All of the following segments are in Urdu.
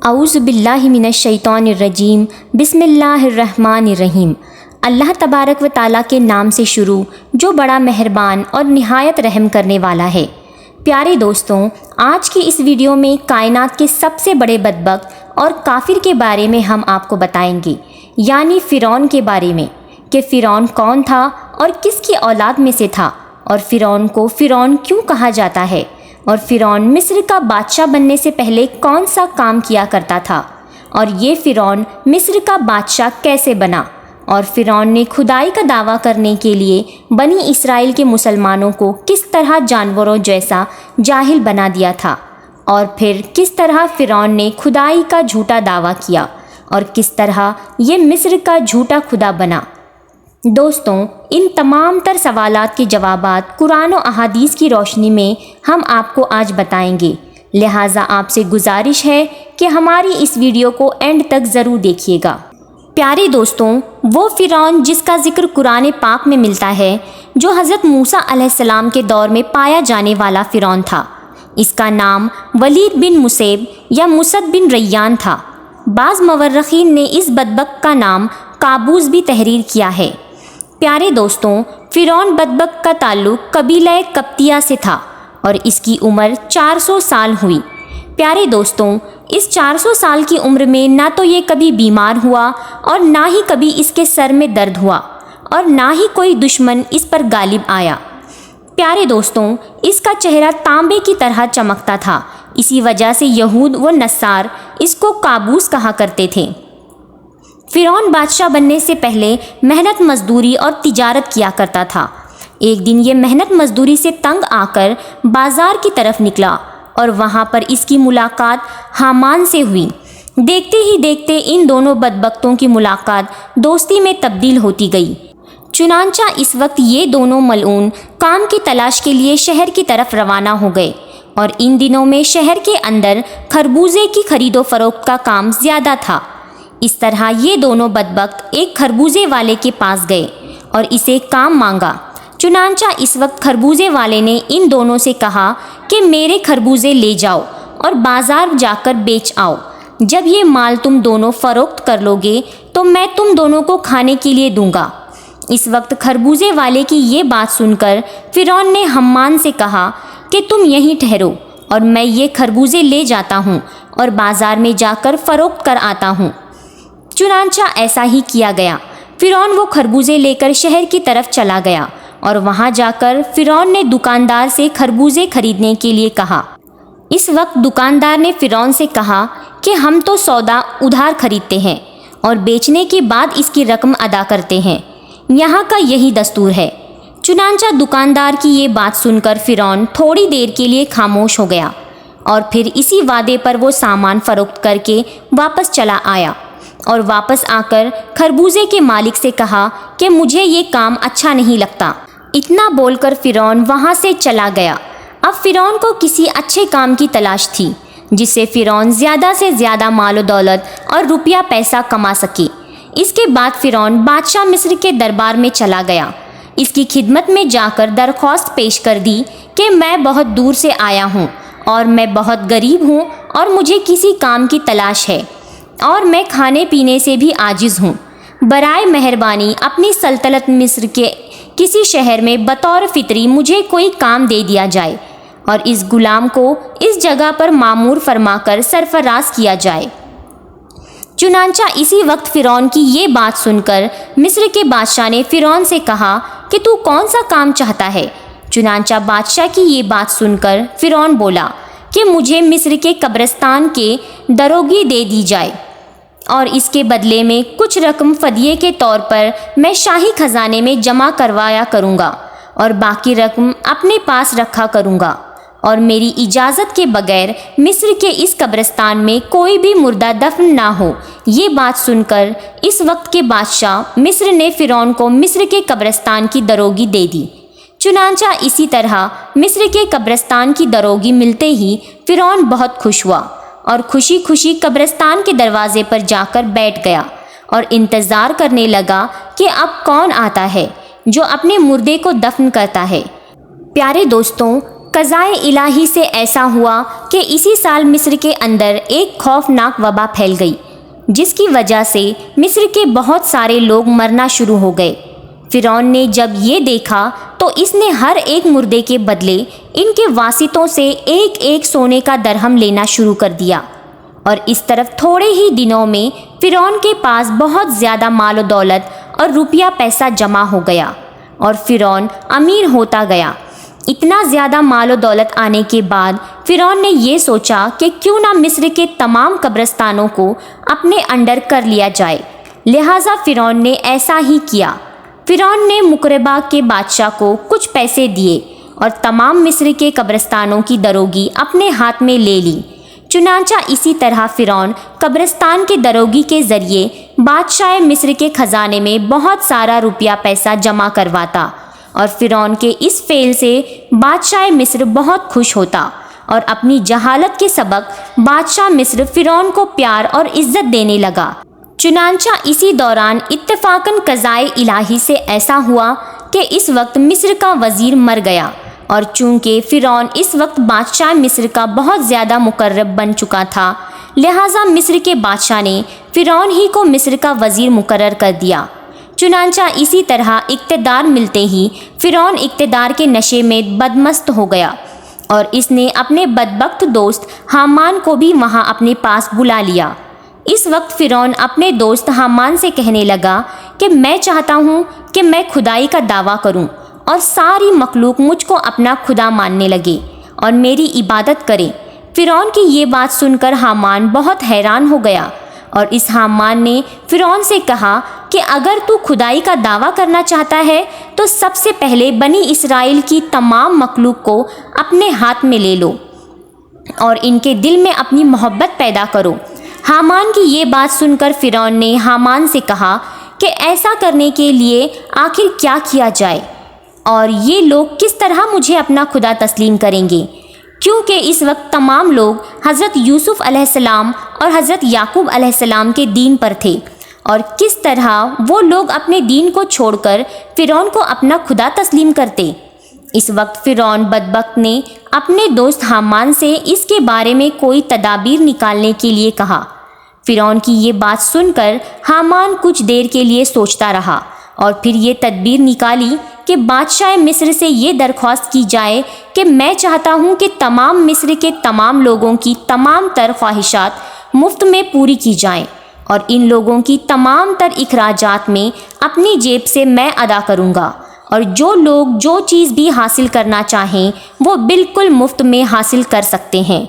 اعوذ باللہ من الشیطان الرجیم، بسم اللہ الرحمن الرحیم۔ اللہ تبارک و تعالیٰ کے نام سے شروع جو بڑا مہربان اور نہایت رحم کرنے والا ہے۔ پیارے دوستوں، آج کی اس ویڈیو میں کائنات کے سب سے بڑے بدبخت اور کافر کے بارے میں ہم آپ کو بتائیں گے، یعنی فرعون کے بارے میں، کہ فرعون کون تھا اور کس کی اولاد میں سے تھا، اور فرعون کو فرعون کیوں کہا جاتا ہے، اور فرعون مصر کا بادشاہ بننے سے پہلے کون سا کام کیا کرتا تھا، اور یہ فرعون مصر کا بادشاہ کیسے بنا، اور فرعون نے خدائی کا دعویٰ کرنے کے لیے بنی اسرائیل کے مسلمانوں کو کس طرح جانوروں جیسا جاہل بنا دیا تھا، اور پھر کس طرح فرعون نے خدائی کا جھوٹا دعویٰ کیا اور کس طرح یہ مصر کا جھوٹا خدا بنا۔ دوستوں، ان تمام تر سوالات کے جوابات قرآن و احادیث کی روشنی میں ہم آپ کو آج بتائیں گے، لہٰذا آپ سے گزارش ہے کہ ہماری اس ویڈیو کو اینڈ تک ضرور دیکھیے گا۔ پیارے دوستوں، وہ فرعون جس کا ذکر قرآن پاک میں ملتا ہے، جو حضرت موسیٰ علیہ السلام کے دور میں پایا جانے والا فرعون تھا، اس کا نام ولید بن مسیب یا مسد بن ریان تھا۔ بعض مورخین نے اس بدبخت کا نام قابوس بھی تحریر کیا ہے۔ پیارے دوستوں، فرعون بدبخت کا تعلق قبیلہ قبطیہ سے تھا اور اس کی عمر 400 سال ہوئی۔ پیارے دوستوں، اس 400 سال کی عمر میں نہ تو یہ کبھی بیمار ہوا اور نہ ہی کبھی اس کے سر میں درد ہوا اور نہ ہی کوئی دشمن اس پر غالب آیا۔ پیارے دوستوں، اس کا چہرہ تانبے کی طرح چمکتا تھا، اسی وجہ سے یہود و نصار اس کو قابوس کہا کرتے تھے۔ فرعون بادشاہ بننے سے پہلے محنت مزدوری اور تجارت کیا کرتا تھا۔ ایک دن یہ محنت مزدوری سے تنگ آ کر بازار کی طرف نکلا اور وہاں پر اس کی ملاقات حامان سے ہوئی۔ دیکھتے ہی دیکھتے ان دونوں بدبختوں کی ملاقات دوستی میں تبدیل ہوتی گئی۔ چنانچہ اس وقت یہ دونوں ملعون کام کی تلاش کے لیے شہر کی طرف روانہ ہو گئے، اور ان دنوں میں شہر کے اندر خربوزے کی خرید و فروخت کا کام زیادہ تھا۔ اس طرح یہ دونوں بدبخت ایک خربوزے والے کے پاس گئے اور اسے کام مانگا۔ چنانچہ اس وقت خربوزے والے نے ان دونوں سے کہا کہ میرے خربوزے لے جاؤ اور بازار جا کر بیچ آؤ۔ جب یہ مال تم دونوں فروخت کر لو گے تو میں تم دونوں کو کھانے کے لیے دوں گا۔ اس وقت خربوزے والے کی یہ بات سن کر فرعون نے حامان سے کہا کہ تم یہیں ٹھہرو اور میں یہ خربوزے لے جاتا ہوں اور بازار میں جا کر فروخت کر آتا ہوں۔ چنانچہ ایسا ہی کیا گیا۔ فرعون وہ خربوزے لے کر شہر کی طرف چلا گیا اور وہاں جا کر فرعون نے دکاندار سے خربوزے خریدنے کے لیے کہا۔ اس وقت دکاندار نے فرعون سے کہا کہ ہم تو سودا ادھار خریدتے ہیں اور بیچنے کے بعد اس کی رقم ادا کرتے ہیں، یہاں کا یہی دستور ہے۔ چنانچہ دکاندار کی یہ بات سن کر فرعون تھوڑی دیر کے لیے خاموش ہو گیا اور پھر اسی وعدے پر وہ سامان فروخت کر کے واپس چلا آیا، اور واپس آ کر خربوزے کے مالک سے کہا کہ مجھے یہ کام اچھا نہیں لگتا۔ اتنا بول کر فرعون وہاں سے چلا گیا۔ اب فرعون کو کسی اچھے کام کی تلاش تھی جس سے فرعون زیادہ سے زیادہ مال و دولت اور روپیہ پیسہ کما سکے۔ اس کے بعد فرعون بادشاہ مصر کے دربار میں چلا گیا۔ اس کی خدمت میں جا کر درخواست پیش کر دی کہ میں بہت دور سے آیا ہوں اور میں بہت غریب ہوں اور مجھے کسی کام کی تلاش ہے، اور میں کھانے پینے سے بھی عاجز ہوں۔ برائے مہربانی اپنی سلطنت مصر کے کسی شہر میں بطور فطری مجھے کوئی کام دے دیا جائے اور اس غلام کو اس جگہ پر مامور فرما کر سرفراز کیا جائے۔ چنانچہ اسی وقت فرعون کی یہ بات سن کر مصر کے بادشاہ نے فرعون سے کہا کہ تو کون سا کام چاہتا ہے؟ چنانچہ بادشاہ کی یہ بات سن کر فرعون بولا کہ مجھے مصر کے قبرستان کے دروگی دے دی جائے، اور اس کے بدلے میں کچھ رقم فدیے کے طور پر میں شاہی خزانے میں جمع کروایا کروں گا اور باقی رقم اپنے پاس رکھا کروں گا، اور میری اجازت کے بغیر مصر کے اس قبرستان میں کوئی بھی مردہ دفن نہ ہو۔ یہ بات سن کر اس وقت کے بادشاہ مصر نے فرعون کو مصر کے قبرستان کی دروگی دے دی۔ چنانچہ اسی طرح مصر کے قبرستان کی دروگی ملتے ہی فرعون بہت خوش ہوا اور خوشی خوشی قبرستان کے دروازے پر جا کر بیٹھ گیا اور انتظار کرنے لگا کہ اب کون آتا ہے جو اپنے مردے کو دفن کرتا ہے۔ پیارے دوستوں، قضائے الہی سے ایسا ہوا کہ اسی سال مصر کے اندر ایک خوفناک وبا پھیل گئی، جس کی وجہ سے مصر کے بہت سارے لوگ مرنا شروع ہو گئے۔ فرعون نے جب یہ دیکھا تو اس نے ہر ایک مردے کے بدلے ان کے واسطوں سے ایک ایک سونے کا درہم لینا شروع کر دیا، اور اس طرف تھوڑے ہی دنوں میں فرعون کے پاس بہت زیادہ مال و دولت اور روپیہ پیسہ جمع ہو گیا، اور فرعون امیر ہوتا گیا۔ اتنا زیادہ مال و دولت آنے کے بعد فرعون نے یہ سوچا کہ کیوں نہ مصر کے تمام قبرستانوں کو اپنے انڈر کر لیا جائے، لہٰذا فرعون نے ایسا ہی کیا۔ فرعون نے مقربہ کے بادشاہ کو کچھ پیسے دیے اور تمام مصر کے قبرستانوں کی دروگی اپنے ہاتھ میں لے لی۔ چنانچہ اسی طرح فرعون قبرستان کے دروگی کے ذریعے بادشاہ مصر کے خزانے میں بہت سارا روپیہ پیسہ جمع کرواتا، اور فرعون کے اس فعل سے بادشاہ مصر بہت خوش ہوتا، اور اپنی جہالت کے سبق بادشاہ مصر فرعون کو پیار اور عزت دینے لگا۔ چنانچہ اسی دوران اتفاقاً قضائے الہی سے ایسا ہوا کہ اس وقت مصر کا وزیر مر گیا، اور چونکہ فرعون اس وقت بادشاہ مصر کا بہت زیادہ مقرب بن چکا تھا، لہٰذا مصر کے بادشاہ نے فرعون ہی کو مصر کا وزیر مقرر کر دیا۔ چنانچہ اسی طرح اقتدار ملتے ہی فرعون اقتدار کے نشے میں بدمست ہو گیا، اور اس نے اپنے بدبخت دوست حامان کو بھی وہاں اپنے پاس بلا لیا۔ اس وقت فرعون اپنے دوست حامان سے کہنے لگا کہ میں چاہتا ہوں کہ میں خدائی کا دعویٰ کروں اور ساری مخلوق مجھ کو اپنا خدا ماننے لگے اور میری عبادت کرے۔ فرعون کی یہ بات سن کر حامان بہت حیران ہو گیا، اور اس حامان نے فرعون سے کہا کہ اگر تو خدائی کا دعویٰ کرنا چاہتا ہے تو سب سے پہلے بنی اسرائیل کی تمام مخلوق کو اپنے ہاتھ میں لے لو اور ان کے دل میں اپنی محبت پیدا کرو۔ حامان کی یہ بات سن کر فرعون نے حامان سے کہا کہ ایسا کرنے کے لیے آخر کیا کیا جائے، اور یہ لوگ کس طرح مجھے اپنا خدا تسلیم کریں گے، کیونکہ اس وقت تمام لوگ حضرت یوسف علیہ السلام اور حضرت یعقوب علیہ السلام کے دین پر تھے، اور کس طرح وہ لوگ اپنے دین کو چھوڑ کر فرعون کو اپنا خدا تسلیم کرتے۔ اس وقت فرعون بدبخت نے اپنے دوست حامان سے اس کے بارے میں کوئی تدابیر نکالنے کے لیے کہا۔ فرعون کی یہ بات سن کر حامان کچھ دیر کے لیے سوچتا رہا، اور پھر یہ تدبیر نکالی کہ بادشاہ مصر سے یہ درخواست کی جائے کہ میں چاہتا ہوں کہ تمام مصر کے تمام لوگوں کی تمام تر خواہشات مفت میں پوری کی جائیں، اور ان لوگوں کی تمام تر اخراجات میں اپنی جیب سے میں ادا کروں گا، اور جو لوگ جو چیز بھی حاصل کرنا چاہیں وہ بالکل مفت میں حاصل کر سکتے ہیں۔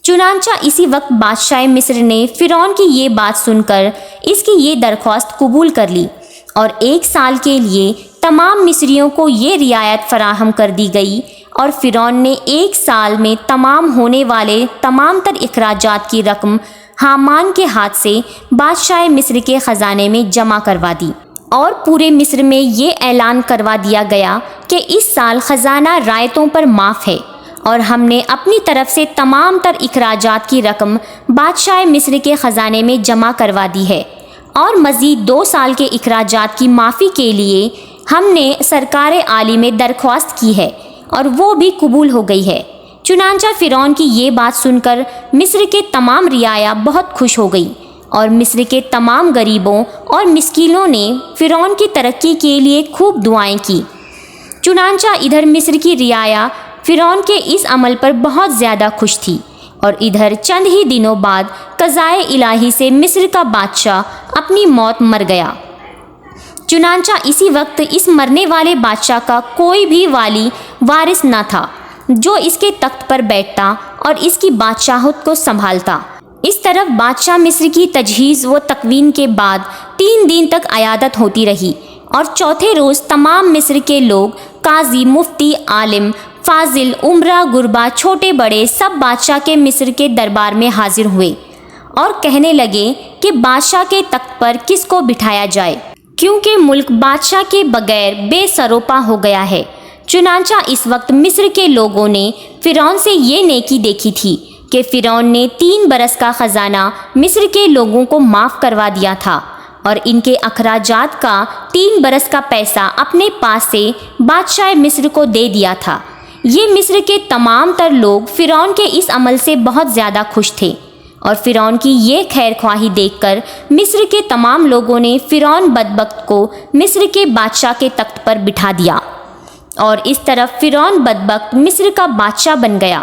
چنانچہ اسی وقت بادشاہ مصر نے فرعون کی یہ بات سن کر اس کی یہ درخواست قبول کر لی، اور 1 سال کے لیے تمام مصریوں کو یہ رعایت فراہم کر دی گئی، اور فرعون نے 1 سال میں تمام ہونے والے تمام تر اخراجات کی رقم حامان کے ہاتھ سے بادشاہ مصر کے خزانے میں جمع کروا دی، اور پورے مصر میں یہ اعلان کروا دیا گیا کہ اس سال خزانہ رعایتوں پر معاف ہے، اور ہم نے اپنی طرف سے تمام تر اخراجات کی رقم بادشاہ مصر کے خزانے میں جمع کروا دی ہے، اور مزید 2 سال کے اخراجات کی معافی کے لیے ہم نے سرکار عالی میں درخواست کی ہے، اور وہ بھی قبول ہو گئی ہے۔ چنانچہ فرعون کی یہ بات سن کر مصر کے تمام رعایا بہت خوش ہو گئی، اور مصر کے تمام غریبوں اور مسکینوں نے فرعون کی ترقی کے لیے خوب دعائیں کی۔ چنانچہ ادھر مصر کی رعایا فرعون کے اس عمل پر بہت زیادہ خوش تھی، اور ادھر چند ہی دنوں بعد قضائے الہی سے مصر کا بادشاہ اپنی موت مر گیا۔ چنانچہ اسی وقت اس مرنے والے بادشاہ کا کوئی بھی والی وارث نہ تھا جو اس کے تخت پر بیٹھتا اور اس کی بادشاہت کو سنبھالتا۔ اس طرف بادشاہ مصر کی تجہیز و تکوین کے بعد 3 دن تک عیادت ہوتی رہی، اور چوتھے روز تمام مصر کے لوگ، قاضی، مفتی، عالم، فاضل، عمرہ، غربا، چھوٹے بڑے، سب بادشاہ کے مصر کے دربار میں حاضر ہوئے اور کہنے لگے کہ بادشاہ کے تخت پر کس کو بٹھایا جائے، کیونکہ ملک بادشاہ کے بغیر بے سروپا ہو گیا ہے۔ چنانچہ اس وقت مصر کے لوگوں نے فرعون سے یہ نیکی دیکھی تھی کہ فرعون نے 3 برس کا خزانہ مصر کے لوگوں کو معاف کروا دیا تھا، اور ان کے اخراجات کا 3 برس کا پیسہ اپنے پاس سے بادشاہ مصر کو دے دیا تھا۔ یہ مصر کے تمام تر لوگ فرعون کے اس عمل سے بہت زیادہ خوش تھے، اور فرعون کی یہ خیر خواہی دیکھ کر مصر کے تمام لوگوں نے فرعون بدبخت کو مصر کے بادشاہ کے تخت پر بٹھا دیا، اور اس طرف فرعون بدبخت مصر کا بادشاہ بن گیا۔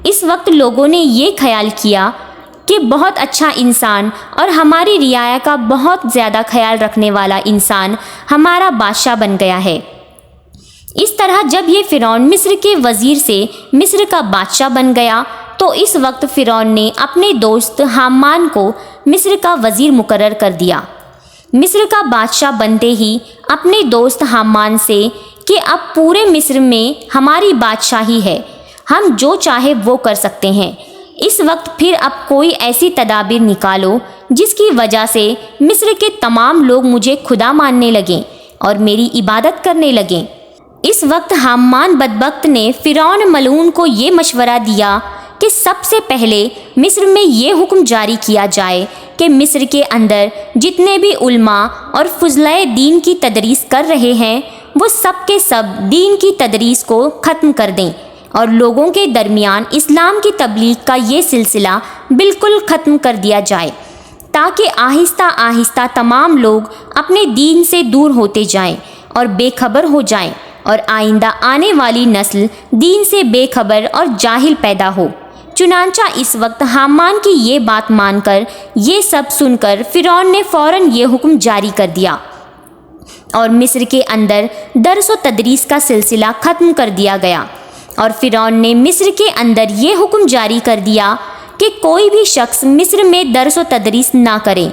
اس وقت لوگوں نے یہ خیال کیا کہ بہت اچھا انسان اور ہماری رعایا کا بہت زیادہ خیال رکھنے والا انسان ہمارا بادشاہ بن گیا ہے۔ اس طرح جب یہ فرعون مصر کے وزیر سے مصر کا بادشاہ بن گیا تو اس وقت فرعون نے اپنے دوست حامان کو مصر کا وزیر مقرر کر دیا۔ مصر کا بادشاہ بنتے ہی اپنے دوست حامان سے کہ اب پورے مصر میں ہماری بادشاہی ہے، ہم جو چاہے وہ کر سکتے ہیں، اس وقت پھر اب کوئی ایسی تدابیر نکالو جس کی وجہ سے مصر کے تمام لوگ مجھے خدا ماننے لگیں اور میری عبادت کرنے لگیں۔ اس وقت حامان بدبخت نے فرعون ملعون کو یہ مشورہ دیا کہ سب سے پہلے مصر میں یہ حکم جاری کیا جائے کہ مصر کے اندر جتنے بھی علماء اور فضلائے دین کی تدریس کر رہے ہیں وہ سب کے سب دین کی تدریس کو ختم کر دیں اور لوگوں کے درمیان اسلام کی تبلیغ کا یہ سلسلہ بالکل ختم کر دیا جائے، تاکہ آہستہ آہستہ تمام لوگ اپنے دین سے دور ہوتے جائیں اور بے خبر ہو جائیں، اور آئندہ آنے والی نسل دین سے بے خبر اور جاہل پیدا ہو۔ چنانچہ اس وقت حامان کی یہ بات مان کر، یہ سب سن کر فرعون نے فوراً یہ حکم جاری کر دیا اور مصر کے اندر درس و تدریس کا سلسلہ ختم کر دیا گیا، اور فرعون نے مصر کے اندر یہ حکم جاری کر دیا کہ کوئی بھی شخص مصر میں درس و تدریس نہ کرے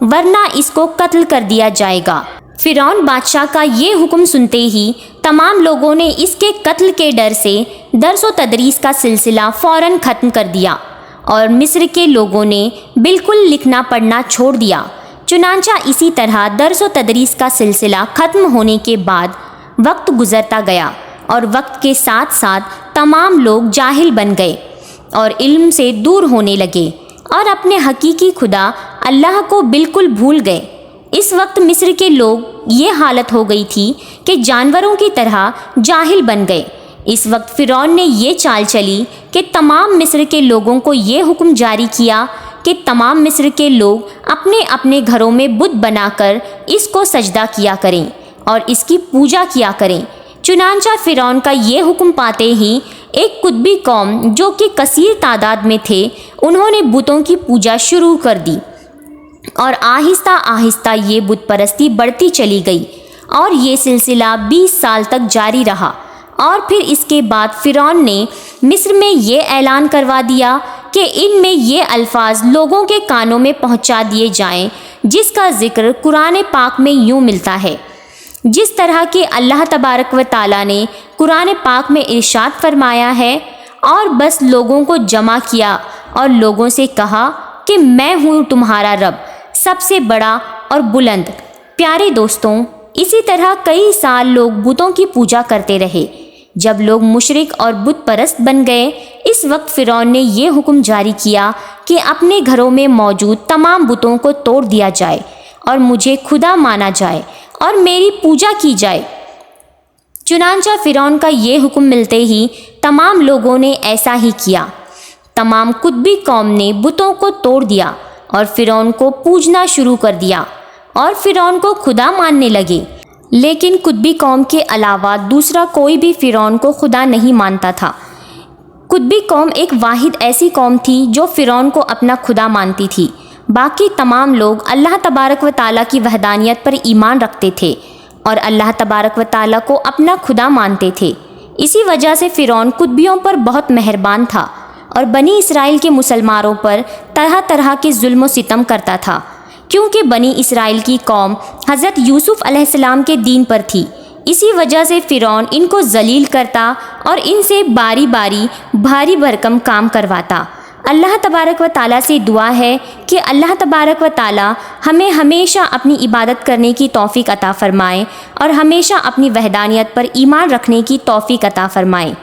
ورنہ اس کو قتل کر دیا جائے گا۔ فرعون بادشاہ کا یہ حکم سنتے ہی تمام لوگوں نے اس کے قتل کے ڈر سے درس و تدریس کا سلسلہ فوراً ختم کر دیا، اور مصر کے لوگوں نے بالکل لکھنا پڑھنا چھوڑ دیا۔ چنانچہ اسی طرح درس و تدریس کا سلسلہ ختم ہونے کے بعد وقت گزرتا گیا، اور وقت کے ساتھ ساتھ تمام لوگ جاہل بن گئے اور علم سے دور ہونے لگے اور اپنے حقیقی خدا اللہ کو بالکل بھول گئے۔ اس وقت مصر کے لوگ یہ حالت ہو گئی تھی کہ جانوروں کی طرح جاہل بن گئے۔ اس وقت فرعون نے یہ چال چلی کہ تمام مصر کے لوگوں کو یہ حکم جاری کیا کہ تمام مصر کے لوگ اپنے اپنے گھروں میں بت بنا کر اس کو سجدہ کیا کریں اور اس کی پوجا کیا کریں۔ چنانچہ فرعون کا یہ حکم پاتے ہی ایک قطبی قوم جو کہ کثیر تعداد میں تھے، انہوں نے بتوں کی پوجا شروع کر دی، اور آہستہ آہستہ یہ بت پرستی بڑھتی چلی گئی، اور یہ سلسلہ 20 سال تک جاری رہا۔ اور پھر اس کے بعد فرعون نے مصر میں یہ اعلان کروا دیا کہ ان میں یہ الفاظ لوگوں کے کانوں میں پہنچا دیے جائیں جس کا ذکر قرآن پاک میں یوں ملتا ہے، جس طرح کہ اللہ تبارک و تعالیٰ نے قرآن پاک میں ارشاد فرمایا ہے، اور بس لوگوں کو جمع کیا اور لوگوں سے کہا کہ میں ہوں تمہارا رب، سب سے بڑا اور بلند۔ پیارے دوستوں، اسی طرح کئی سال لوگ بتوں کی پوجا کرتے رہے۔ جب لوگ مشرک اور بت پرست بن گئے، اس وقت فرعون نے یہ حکم جاری کیا کہ اپنے گھروں میں موجود تمام بتوں کو توڑ دیا جائے اور مجھے خدا مانا جائے اور میری پوجا کی جائے۔ چنانچہ فرعون کا یہ حکم ملتے ہی تمام لوگوں نے ایسا ہی کیا۔ تمام قطبی قوم نے بتوں کو توڑ دیا اور فرعون کو پوجنا شروع کر دیا اور فرعون کو خدا ماننے لگے۔ لیکن قطبی قوم کے علاوہ دوسرا کوئی بھی فرعون کو خدا نہیں مانتا تھا۔ قطبی قوم ایک واحد ایسی قوم تھی جو فرعون کو اپنا خدا مانتی تھی۔ باقی تمام لوگ اللہ تبارک و تعالیٰ کی وحدانیت پر ایمان رکھتے تھے اور اللہ تبارک و تعالیٰ کو اپنا خدا مانتے تھے۔ اسی وجہ سے فرعون قطبیوں پر بہت مہربان تھا اور بنی اسرائیل کے مسلمانوں پر طرح طرح کے ظلم و ستم کرتا تھا، کیونکہ بنی اسرائیل کی قوم حضرت یوسف علیہ السلام کے دین پر تھی۔ اسی وجہ سے فرعون ان کو ذلیل کرتا اور ان سے باری باری بھاری بھرکم کام کرواتا۔ اللہ تبارک و تعالیٰ سے دعا ہے کہ اللہ تبارک و تعالیٰ ہمیں ہمیشہ اپنی عبادت کرنے کی توفیق عطا فرمائے اور ہمیشہ اپنی وحدانیت پر ایمان رکھنے کی توفیق عطا فرمائے۔